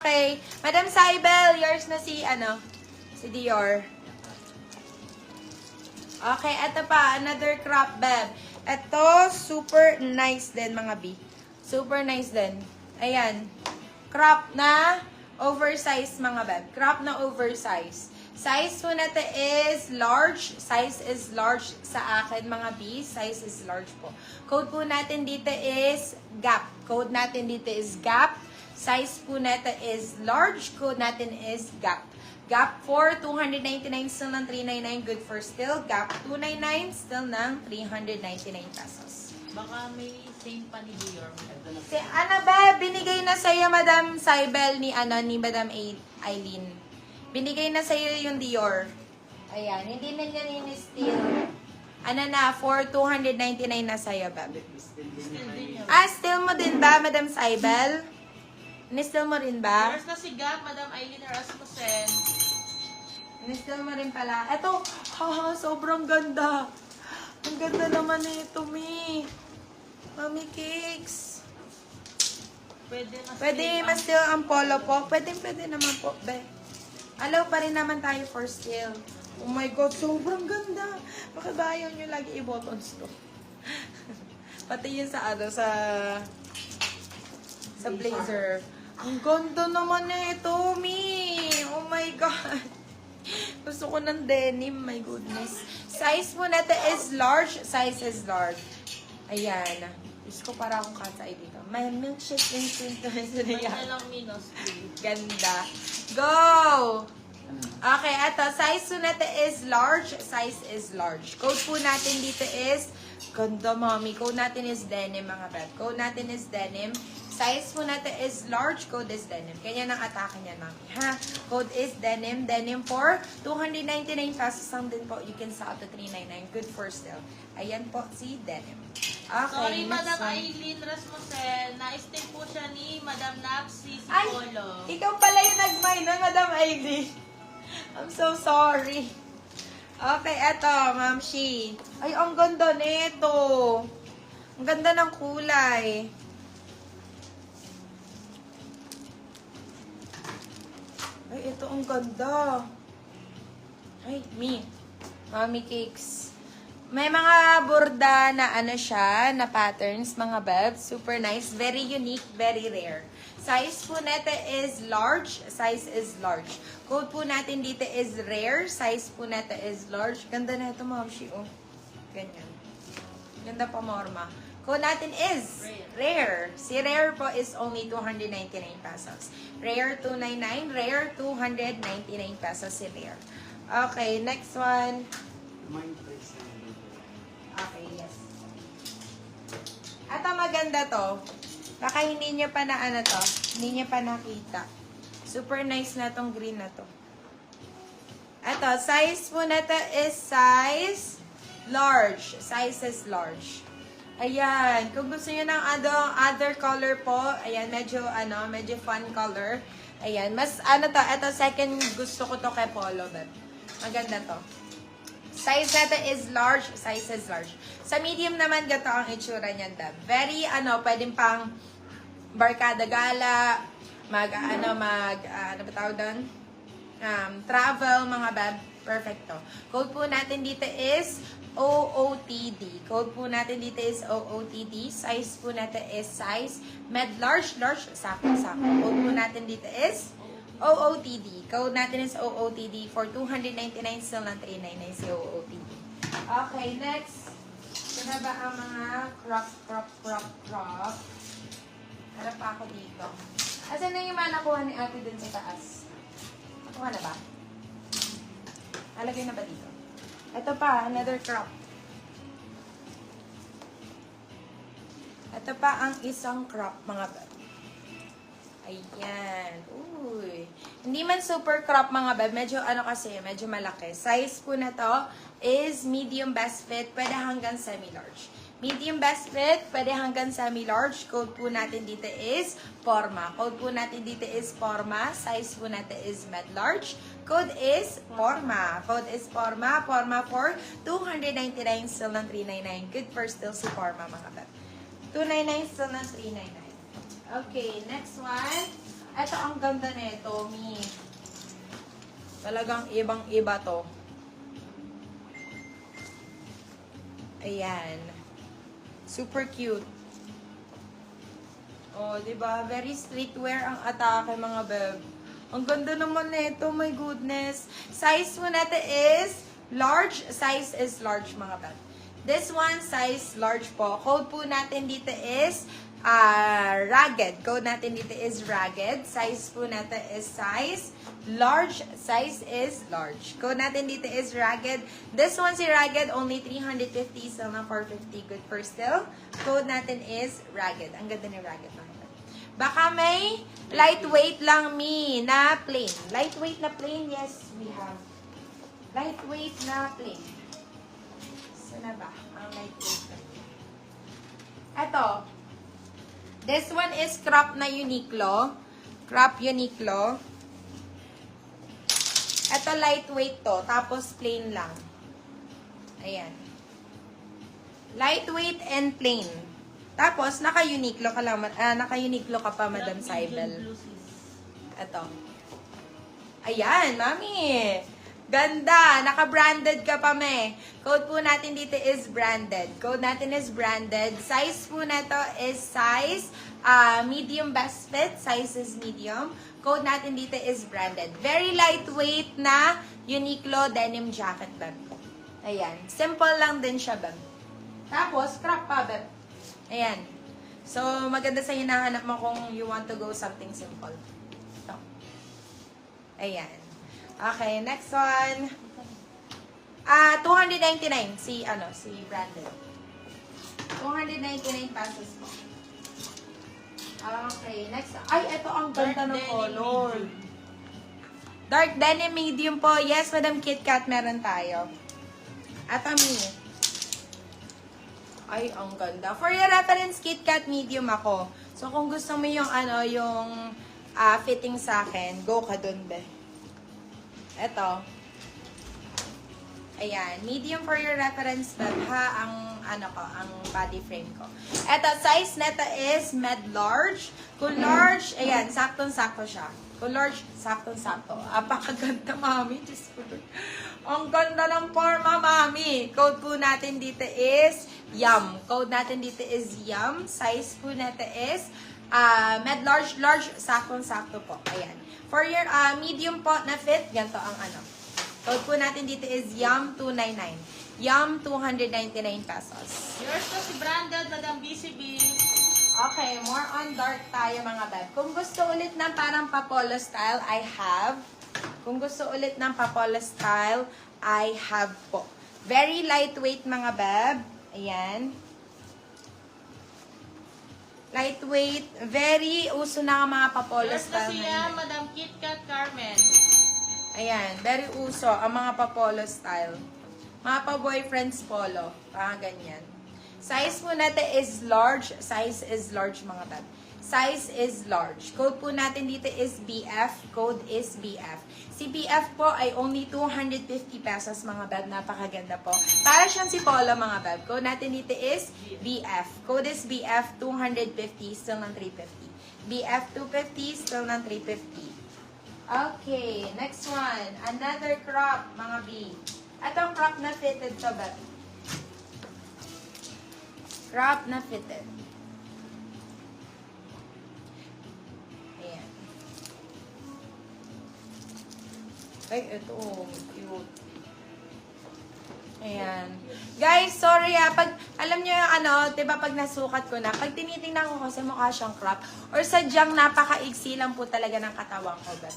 Okay. Madam Saibel, yours na si Dior. Okay, eto pa, another crop beb. Eto, super nice din mga B. Super nice din. Ayan. Crop na oversize mga beb. Crop na oversize. Size po natin is large. Size is large sa akin mga B. Size is large po. Code po natin dito is Gap. Code natin dito is Gap. Size po natin is large. Code natin is Gap. Gap 4, 299 still ng 399. Good for still. Gap 299 still ng 399 pesos. Baka may same pa ni Dior. Si ano ba? Binigay na sa'yo Madam Saibel ni Madam Eileen. Binigay na sa'yo yung Dior. Ayan. Hindi na niya ni-steal. Ano na? 299 na sa'yo, bab. Still din yun. Steal mo din ba, Madam Saibel? Ni-steal mo rin ba? Yours na si Gap, Madam Eileen Rasmussen. Ni-steal mo rin pala. Eto, sobrang ganda. Ang ganda naman nito, Mi. Mami Cakes. Pwede ma-steal ang polo po. Pwede naman po, be. Allow pa rin naman tayo for steal. Oh my God, sobrang ganda. Bakit ba ayaw nyo lagi i-buttons to? Pati yun sa blazer. Ang ganda naman na ito, Mi. Oh my God. Gusto ko ng denim. My goodness. Size mo natin is large. Size is large. Ayan. Diyos ko para akong katay dito. May milkshake instant. Basta lang minus 3. Ganda. Go! Okay, eto. Size po natin is large. Size is large. Code po natin dito is ganda, Mommy. Code natin is denim, mga bed. Code natin is denim. Size po natin is large. Code is denim. Ganyan ang atake niyan, Mommy. Ha? Code is denim. Denim for 299 pesos lang din po. You can sell to 399. Good for still. Ayan po si denim. Okay, Sorry, next Madam one. Eileen Rasmussen. Na-steal po siya ni Madam Napsi si Ay, Polo. ikaw pala yung nag-mine na, Madam Aileen. I'm so sorry. Okay, eto, Ma'am Shi. Ay, ang ganda nito. Ang ganda ng kulay. Ay, ito ang ganda. Ay, Mommy Cakes. May mga burda na siya, na patterns, mga babs. Super nice. Very unique, very rare. Size po natin is large. Size is large. Code po natin dito is rare. Size po natin is large. Ganda na ito, Ma'am Shi. Oh. Ganyan. Ganda pa, Morma. Code natin is rare. Si rare po is only 299 pesos. Rare 299. Rare 299 pesos si rare. Okay, next one. Okay, yes. Ito maganda to. Baka hindi niya pa hindi niya pa nakita. Super nice na tong green na to. Ito, size po na to is size large. Size is large. Ayan, kung gusto niyo ng other color po, ayan, medyo fun color. Ayan, mas ito second gusto ko to kay Polo, but maganda to. Size natin is large. Size is large. Sa medium naman, gato ang itsura niyan, Dab. Very, pwedeng pang barkada gala, ano ba tawag doon? Travel, mga Bab. Perfecto. Code po natin dito is OOTD. Code po natin dito is OOTD. Size po natin is size. Large, sakto. Code po natin dito is OOTD. Code natin is OOTD for 299 still ng 399 si OOTD. Okay, next. Ito na ba ang mga crop? Harap pa ako dito. Asan na yung mga nakuha ni ate dun sa taas? Nakuha na ba? Nalagay na ba dito? Ito pa, another crop. Ito pa ang isang crop, mga bab. Ayan. Uy. Hindi man super crop, mga bab. Medyo medyo malaki. Size po na to is medium best fit. Pwede hanggang semi-large. Medium best fit, pwede hanggang semi-large. Code po natin dito is Forma. Code po natin dito is Forma. Size po natin is med-large. Code is Forma. Code is Forma. Forma for 299 still ng 399. Good for still si Forma, mga bab. 299 still ng 399. Okay, next one. Ito, ang ganda nito, Mi. Talagang ibang-iba to. Ayan. Super cute. Oh, di ba? Very streetwear ang atake, mga beb. Ang ganda naman nito, my goodness. Size mo natin is large. Size is large, mga beb. This one, size large po. Code po natin dito is ragged. Code natin dito is ragged. Size po natin is size large. Size is large. Code natin dito is ragged. This one si ragged, only 350. Still na 450. Good for still. Code natin is ragged. Ang ganda ni ragged, mga beb. Baka may lightweight lang, Mi, na plain. Lightweight na plain, yes, we have. Lightweight na plain. Saan na ba? Ang lightweight na plain. Ito. This one is crop na Uniqlo. Crop Uniqlo. Ito lightweight to. Tapos plain lang. Ayan. Lightweight and plain. Tapos, naka-Uniqlo ka lang, naka-Uniqlo ka pa, Madam Cybel. Ito. Ayan, Mami. Ganda. Naka-branded ka pa, me. Code po natin dito is branded. Code natin is branded. Size po na to is size medium best fit. Size is medium. Code natin dito is branded. Very lightweight na Uniqlo denim jacket, beb. Ayan. Simple lang din siya, beb. Tapos, crop pa, beb. Ayan. So, maganda sa hinahanap mo kung you want to go something simple. Ito. Ayan. Okay, next one. 299 si branded. 299 pesos po. Okay, next. Ay, ito ang ganda ng color. Dark denim medium po. Yes, Madam KitKat, meron tayo. Ito, Mi. Ay, ang ganda. For your reference, KitKat medium ako. So, kung gusto mo yung, fitting sa akin, go ka dun, be. Eto. Ayan. Medium for your reference, beb, ha? Ang body frame ko. Eto, size neta is med-large. Kung large, ayan, saktong-sakto siya. Kung large, saktong-sakto. Apakaganda, Mami. Diyos ko. Ang ganda ng forma, Mami. Code po natin dito is YUM. Code natin dito is YUM. Size po natin is med-large, large, saktong-sakto po. Ayan. For your medium po na fit, ganito ang Code po natin dito is YUM 299. YUM 299 pesos. Yours to si branded, Madam BCB. Okay, more on dark tayo, mga beb. Kung gusto ulit ng parang papolo style, I have. Kung gusto ulit ng papolo style, I have po. Very lightweight, mga beb. Ayan. Lightweight. Very uso na ang mga papolo Yours to style. siya, Madam KitKat Carmen. Ayan. Very uso ang mga papolo style. Mga pa-boyfriends polo. Ganyan. Size po natin is large. Size is large, mga beb. Size is large. Code po natin dito is BF. Code is BF. Si BF po ay only 250 pesos, mga beb. Napakaganda po. Para siyang si Polo, mga beb. Code natin dito is BF. Code is BF 250, still ng 350. BF 250, still ng 350. Okay, next one. Another crop, mga B. Itong crop na fitted to, beb. Crop na fitted. Ayan. Ay, ito. Cute. Ayan. Guys, sorry pag, alam nyo yung diba pag nasukat ko na, pag tinitingnan ko kasi mukha siyang crop, or sadyang napaka-iksi lang po talaga ng katawan ko, guys.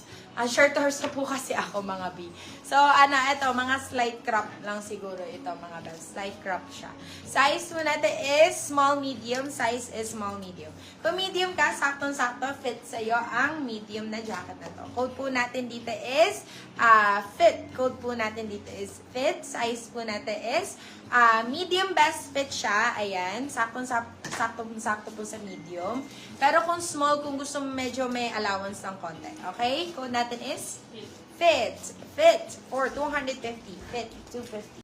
Short horse na po kasi ako, mga B. So, ito, mga slight crop lang siguro ito, mga B. Slight crop siya. Size mo natin is small, medium. Size is small, medium. Kung medium ka, saktong-sakto, fit sa'yo ang medium na jacket na to. Code po natin dito is fit. Code po natin dito is fit. Size po natin is medium best fit siya. Ayan. Saktong-sakto po sa medium. Pero kung small, kung gusto mo medyo may allowance ng konti. Okay? Code natin is fit. Fit for 250. Fit 250.